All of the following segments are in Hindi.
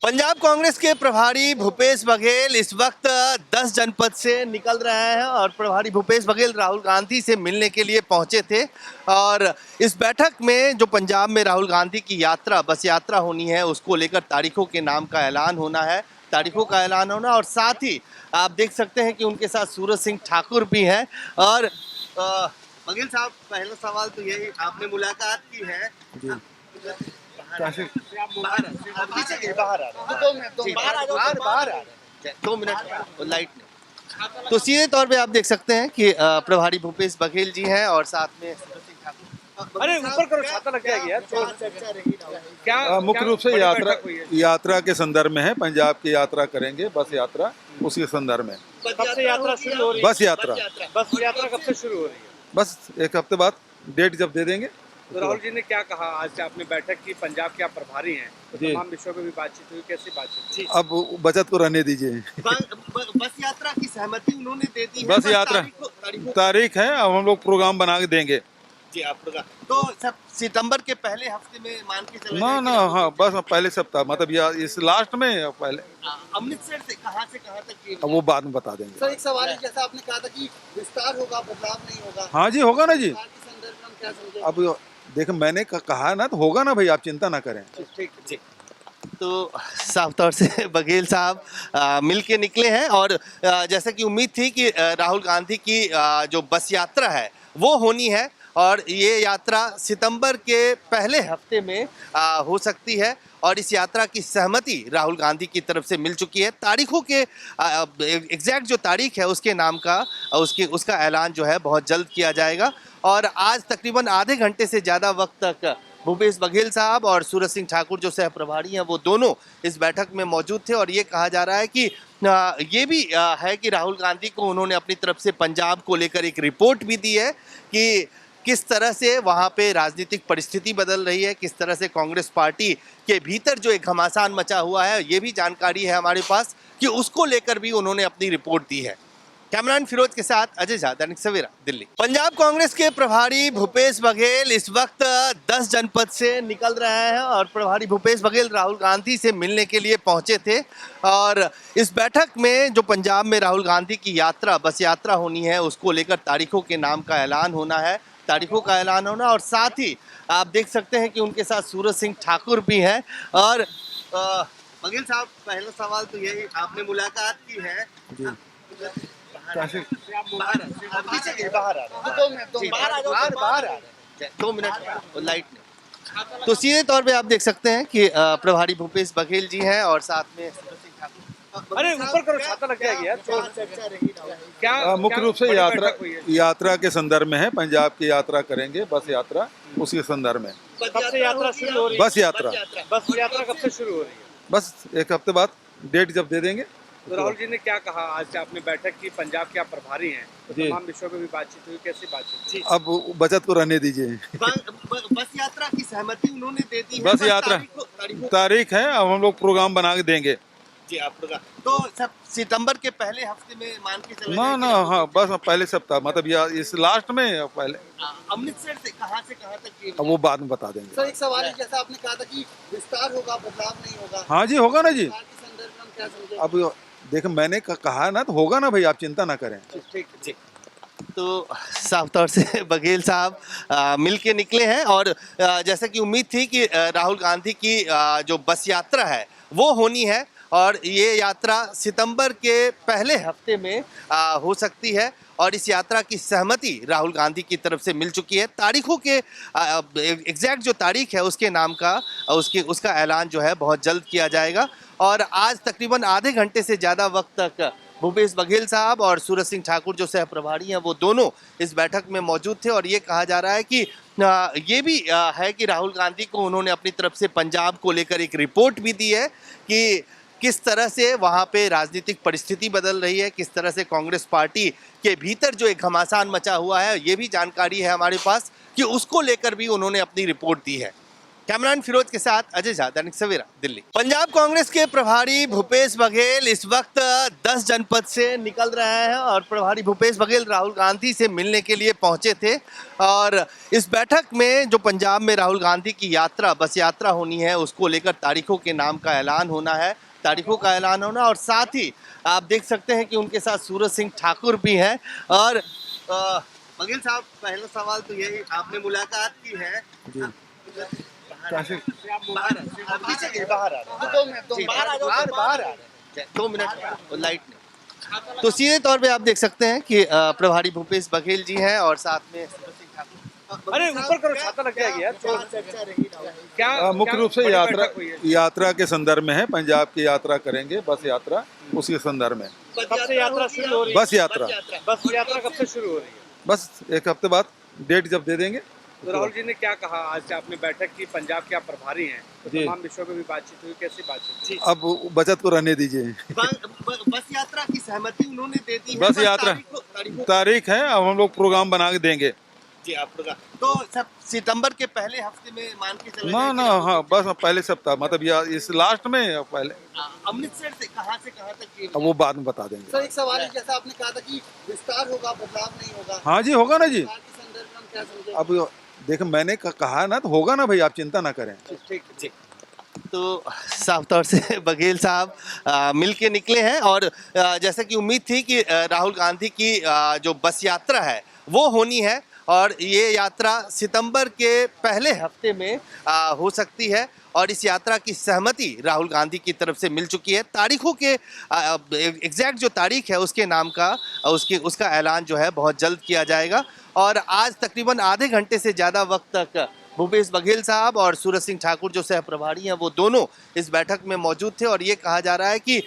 पंजाब कांग्रेस के प्रभारी भूपेश बघेल इस वक्त 10 जनपद से निकल रहे हैं और प्रभारी भूपेश बघेल राहुल गांधी से मिलने के लिए पहुंचे थे। और इस बैठक में जो पंजाब में राहुल गांधी की यात्रा बस यात्रा होनी है, उसको लेकर तारीखों के नाम का ऐलान होना है, तारीखों का ऐलान होना। और साथ ही आप देख सकते हैं कि उनके साथ सूरज सिंह ठाकुर भी हैं। और बघेल साहब, पहला सवाल तो यही, आपने मुलाकात की है जी। दो मिनट लाइट नहीं। तो सीधे तौर पे आप देख सकते हैं कि प्रभारी भूपेश बघेल जी हैं और साथ में सूरज सिंह ठाकुर। अरे ऊपर करो, छाता लग जाएगी यार। क्या मुख्य रूप से यात्रा के संदर्भ में है। पंजाब की यात्रा करेंगे, बस यात्रा, उसके संदर्भ में। कब से यात्रा शुरू हो रही है? बस यात्रा कब से शुरू हो रही है? बस एक हफ्ते बाद डेट जब दे देंगे। तो राहुल जी ने क्या कहा? आज आपने बैठक की, पंजाब के आप प्रभारी हैं, तो जी। तमाम विषयों पे भी बातचीत हुई, कैसी बातचीत हुई? अब बचत को रहने दीजिए। बस यात्रा की सहमति उन्होंने दे दी है। बस यात्रा तारीख है, अब हम लोग प्रोग्राम बना के देंगे। जी, आप तो सब सितंबर के पहले हफ्ते में मान के चले ना ना, हाँ बस पहले सप्ताह, मतलब या इस लास्ट में या पहले। अमृतसर से कहाँ तक अब वो बाद में बता देंगे। सर, एक सवाल है, जैसा आपने कहा था कि विस्तार होगा, बदलाव नहीं होगा। हाँ जी, होगा ना जी। विस्तार के संदर्भ में हम क्या समझें? अब देखो, मैंने कहा ना, तो होगा ना भाई, आप चिंता ना करें। ठीक जी। तो साफ तौर से बघेल साहब मिल के निकले हैं। और जैसा कि उम्मीद थी कि राहुल गांधी की जो बस यात्रा है वो होनी है, और ये यात्रा सितंबर के पहले हफ्ते में हो सकती है। और इस यात्रा की सहमति राहुल गांधी की तरफ से मिल चुकी है। तारीखों के एग्जैक्ट जो तारीख है उसके नाम का उसका ऐलान जो है बहुत जल्द किया जाएगा। और आज तकरीबन आधे घंटे से ज़्यादा वक्त तक भूपेश बघेल साहब और सूरज सिंह ठाकुर जो सह प्रभारी हैं वो दोनों इस बैठक में मौजूद थे। और ये कहा जा रहा है कि ये भी है कि राहुल गांधी को उन्होंने अपनी तरफ से पंजाब को लेकर एक रिपोर्ट भी दी है कि किस तरह से वहाँ पे राजनीतिक परिस्थिति बदल रही है, किस तरह से कांग्रेस पार्टी के भीतर जो एक घमासान मचा हुआ है, ये भी जानकारी है हमारे पास कि उसको लेकर भी उन्होंने अपनी रिपोर्ट दी है। कैमरामैन फिरोज के साथ अजय झा, दैनिक सवेरा, दिल्ली। पंजाब कांग्रेस के प्रभारी भूपेश बघेल इस वक्त 10 जनपद से निकल रहे हैं और प्रभारी भूपेश बघेल राहुल गांधी से मिलने के लिए पहुंचे थे। और इस बैठक में जो पंजाब में राहुल गांधी की यात्रा बस यात्रा होनी है, उसको लेकर तारीखों के नाम का ऐलान होना है, तारीखों का ऐलान होना। और साथ ही आप देख सकते हैं कि उनके साथ सूरज सिंह ठाकुर भी हैं। और बघेल साहब, पहला सवाल तो यही, आपने मुलाकात की है जी। दो मिनट लाइट नहीं। तो सीधे तौर पे आप देख सकते हैं कि प्रभारी भूपेश बघेल जी हैं और साथ में सूरज सिंह ठाकुर। अरे ऊपर करो, छाता लग जाएगी यार। क्या मुख्य रूप से यात्रा के संदर्भ में है। पंजाब की यात्रा करेंगे, बस यात्रा, उसके संदर्भ में। कब से यात्रा शुरू हो रही है? बस यात्रा कब से शुरू हो रही है? बस एक हफ्ते बाद डेट जब दे देंगे। तो राहुल जी ने क्या कहा? आज आपने बैठक की, पंजाब के आप प्रभारी हैं, तो जी। तमाम विषयों पे भी बातचीत हुई, कैसी बातचीत हुई? अब बचत को रहने दीजिए। बस यात्रा की सहमति उन्होंने दे दी है। बस यात्रा तारीख है, अब हम लोग प्रोग्राम बना के देंगे। जी, आप तो सब सितंबर के पहले हफ्ते में मान के चले ना ना, हाँ बस पहले सप्ताह, मतलब या इस लास्ट में या पहले। अमृतसर से कहाँ तक अब वो बाद में बता देंगे। सर, एक सवाल है, जैसा आपने कहा था कि विस्तार होगा, बदलाव नहीं होगा। हाँ जी, होगा ना जी। विस्तार के संदर्भ में हम क्या समझें? अब देखो, मैंने कहा ना, तो होगा ना भाई, आप चिंता ना करें। ठीक जी। तो साफ तौर से बघेल साहब मिल के निकले हैं। और जैसा कि उम्मीद थी कि राहुल गांधी की जो बस यात्रा है वो होनी है, और ये यात्रा सितंबर के पहले हफ्ते में हो सकती है। और इस यात्रा की सहमति राहुल गांधी की तरफ से मिल चुकी है। तारीखों के एग्जैक्ट जो तारीख है उसके नाम का उसका ऐलान जो है बहुत जल्द किया जाएगा। और आज तकरीबन आधे घंटे से ज़्यादा वक्त तक भूपेश बघेल साहब और सूरज सिंह ठाकुर जो सह प्रभारी हैं वो दोनों इस बैठक में मौजूद थे। और ये कहा जा रहा है कि ये भी है कि राहुल गांधी को उन्होंने अपनी तरफ से पंजाब को लेकर एक रिपोर्ट भी दी है कि किस तरह से वहाँ पे राजनीतिक परिस्थिति बदल रही है, किस तरह से कांग्रेस पार्टी के भीतर जो एक घमासान मचा हुआ है, ये भी जानकारी है हमारे पास कि उसको लेकर भी उन्होंने अपनी रिपोर्ट दी है। कैमरान फिरोज के साथ अजय झा, दैनिक सवेरा, दिल्ली। पंजाब कांग्रेस के प्रभारी भूपेश बघेल इस वक्त 10 जनपद से निकल रहे हैं और प्रभारी भूपेश बघेल राहुल गांधी से मिलने के लिए पहुंचे थे। और इस बैठक में जो पंजाब में राहुल गांधी की यात्रा, बस यात्रा होनी है, उसको लेकर तारीखों के नाम का ऐलान होना है, तारीखों का ऐलान होना। और साथ ही आप देख सकते हैं कि उनके साथ सूरज सिंह ठाकुर भी हैं। और बघेल साहब, पहला सवाल तो यही, आपने मुलाकात की है दो मिनट लाइट नहीं। तो सीधे तौर पे आप देख सकते हैं कि प्रभारी भूपेश बघेल जी हैं और साथ में सूरज सिंह ठाकुर। अरे ऊपर करो, छाता लग जाएगी यार। क्या मुख्य रूप से बड़ी यात्रा बैठक हुई है? यात्रा के संदर्भ में है। पंजाब की यात्रा करेंगे, बस यात्रा, उसी संदर्भ में। कब से यात्रा शुरू हो रही है? बस यात्रा बस यात्रा कब से शुरू हो रही है? बस एक हफ्ते बाद डेट जब दे देंगे। तो राहुल जी ने क्या कहा? आज से आपने बैठक की, पंजाब के आप प्रभारी हैं, तो जी। तमाम विषयों में भी बातचीत हुई, कैसी बातचीत हुई? अब बचत को रहने दीजिए। बस यात्रा की सहमति उन्होंने दे दी है। बस यात्रा तारीख है, अब हम लोग प्रोग्राम बना के देंगे। जी, आप तो सब सितंबर के पहले हफ्ते में मान के चले ना ना, हाँ बस पहले सप्ताह, मतलब इस लास्ट में पहले। अमृतसर से कहाँ तक की? अब वो बाद में बता देंगे। सर एक सवाल है, जैसा आपने कहा था कि विस्तार होगा, बदलाव नहीं होगा। हाँ जी, होगा ना जी। विस्तार के संदर्भ में हम क्या समझे? अब देखो, मैंने कहा ना, तो होगा ना भाई, आप चिंता ना करें। ठीक जी। तो साफ तौर से बघेल साहब मिल के निकले हैं और जैसे कि उम्मीद थी कि राहुल गांधी की जो बस यात्रा है वो होनी है और ये यात्रा सितंबर के पहले हफ्ते में हो सकती है। और इस यात्रा की सहमति राहुल गांधी की तरफ से मिल चुकी है। तारीखों के एग्जैक्ट जो तारीख है उसके नाम का उसका ऐलान जो है बहुत जल्द किया जाएगा। और आज तकरीबन आधे घंटे से ज़्यादा वक्त तक भूपेश बघेल साहब और सूरज सिंह ठाकुर जो सह प्रभारी हैं वो दोनों इस बैठक में मौजूद थे। और ये कहा जा रहा है कि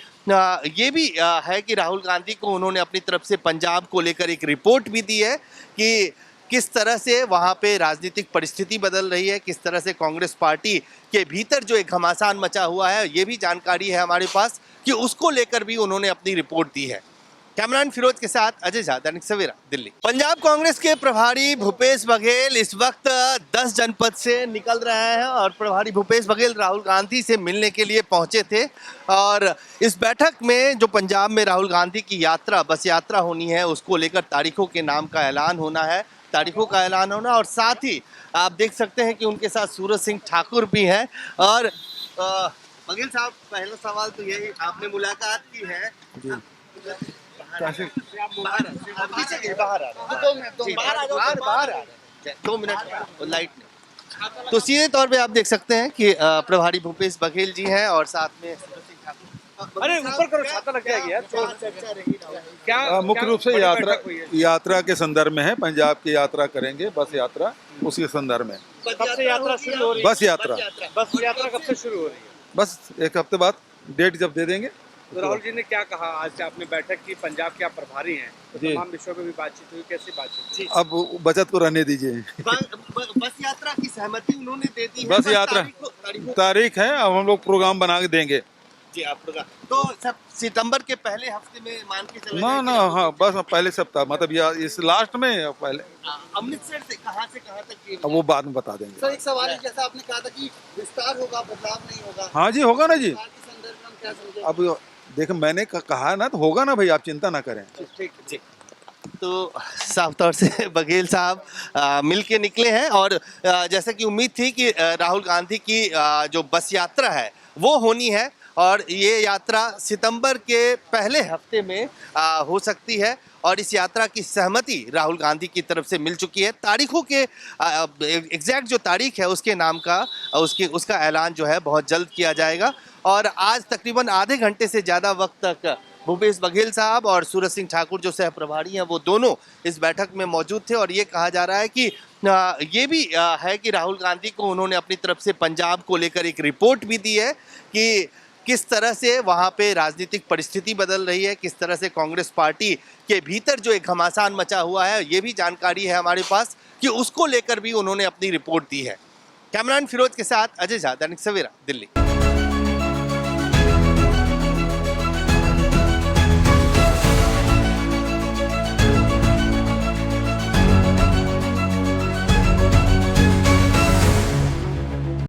ये भी है कि राहुल गांधी को उन्होंने अपनी तरफ से पंजाब को लेकर एक रिपोर्ट भी दी है कि किस तरह से वहाँ पे राजनीतिक परिस्थिति बदल रही है, किस तरह से कांग्रेस पार्टी के भीतर जो एक घमासान मचा हुआ है, ये भी जानकारी है हमारे पास कि उसको लेकर भी उन्होंने अपनी रिपोर्ट दी है। कैमरान फिरोज के साथ अजय झा, दैनिक सवेरा, दिल्ली। पंजाब कांग्रेस के प्रभारी भूपेश बघेल इस वक्त 10 जनपद से निकल रहे हैं और प्रभारी भूपेश बघेल राहुल गांधी से मिलने के लिए पहुंचे थे। और इस बैठक में जो पंजाब में राहुल गांधी की यात्रा, बस यात्रा होनी है, उसको लेकर तारीखों के नाम का ऐलान होना है, तारीखों का ऐलान होना। और साथ ही आप देख सकते हैं कि उनके साथ सूरज सिंह ठाकुर भी हैं। और बघेल साहब, पहला सवाल तो यही, आपने मुलाकात की है दो मिनट लाइट नहीं। तो सीधे तौर पे आप देख सकते हैं कि प्रभारी भूपेश बघेल जी हैं और साथ में सूरज सिंह ठाकुर। अरे ऊपर करो, छाता लग जाएगी यार। क्या मुख्य रूप से बड़ी बैठक हुई है? यात्रा के संदर्भ में है। पंजाब की यात्रा करेंगे, बस यात्रा, उसी संदर्भ में। कब से यात्रा शुरू हो रही है? बस यात्रा बस यात्रा कब से शुरू हो रही है? बस एक हफ्ते बाद डेट जब दे देंगे। तो राहुल जी ने क्या कहा? आज से आपने बैठक की, पंजाब के आप प्रभारी हैं, तो जी। तमाम विषयों में भी बातचीत हुई, कैसी बातचीत हुई? अब बचत को रहने दीजिए। बस यात्रा की सहमति उन्होंने दे दी है। बस यात्रा तारीख है, अब हम लोग प्रोग्राम बना के देंगे। जी, आप तो सब सितंबर के पहले हफ्ते में मान के चले ना ना, हाँ बस पहले सप्ताह, मतलब इस लास्ट में पहले। अमृतसर से कहाँ तक की? अब वो बाद में बता देंगे। सर एक सवाल है, जैसा आपने कहा था कि विस्तार होगा, बदलाव नहीं होगा। हाँ जी, होगा ना जी। विस्तार के संदर्भ में हम क्या समझे? अब देखो, मैंने कहा ना, तो होगा ना भाई, आप चिंता ना करें। ठीक जी। तो साफ तौर से बघेल साहब मिल के निकले हैं और जैसे कि उम्मीद थी कि राहुल गांधी की जो बस यात्रा है वो होनी है और ये यात्रा सितंबर के पहले हफ्ते में हो सकती है। और इस यात्रा की सहमति राहुल गांधी की तरफ से मिल चुकी है। तारीखों के एग्जैक्ट जो तारीख है उसके नाम का उसका ऐलान जो है बहुत जल्द किया जाएगा। और आज तकरीबन आधे घंटे से ज़्यादा वक्त तक भूपेश बघेल साहब और सूरज सिंह ठाकुर जो सह प्रभारी हैं वो दोनों इस बैठक में मौजूद थे। और ये कहा जा रहा है कि ये भी है कि राहुल गांधी को उन्होंने अपनी तरफ से पंजाब को लेकर एक रिपोर्ट भी दी है कि किस तरह से वहाँ पे राजनीतिक परिस्थिति बदल रही है, किस तरह से कांग्रेस पार्टी के भीतर जो एक घमासान मचा हुआ है, ये भी जानकारी है हमारे पास कि उसको लेकर भी उन्होंने अपनी रिपोर्ट दी है। कैमरान फिरोज के साथ अजय झा, दैनिक सवेरा, दिल्ली।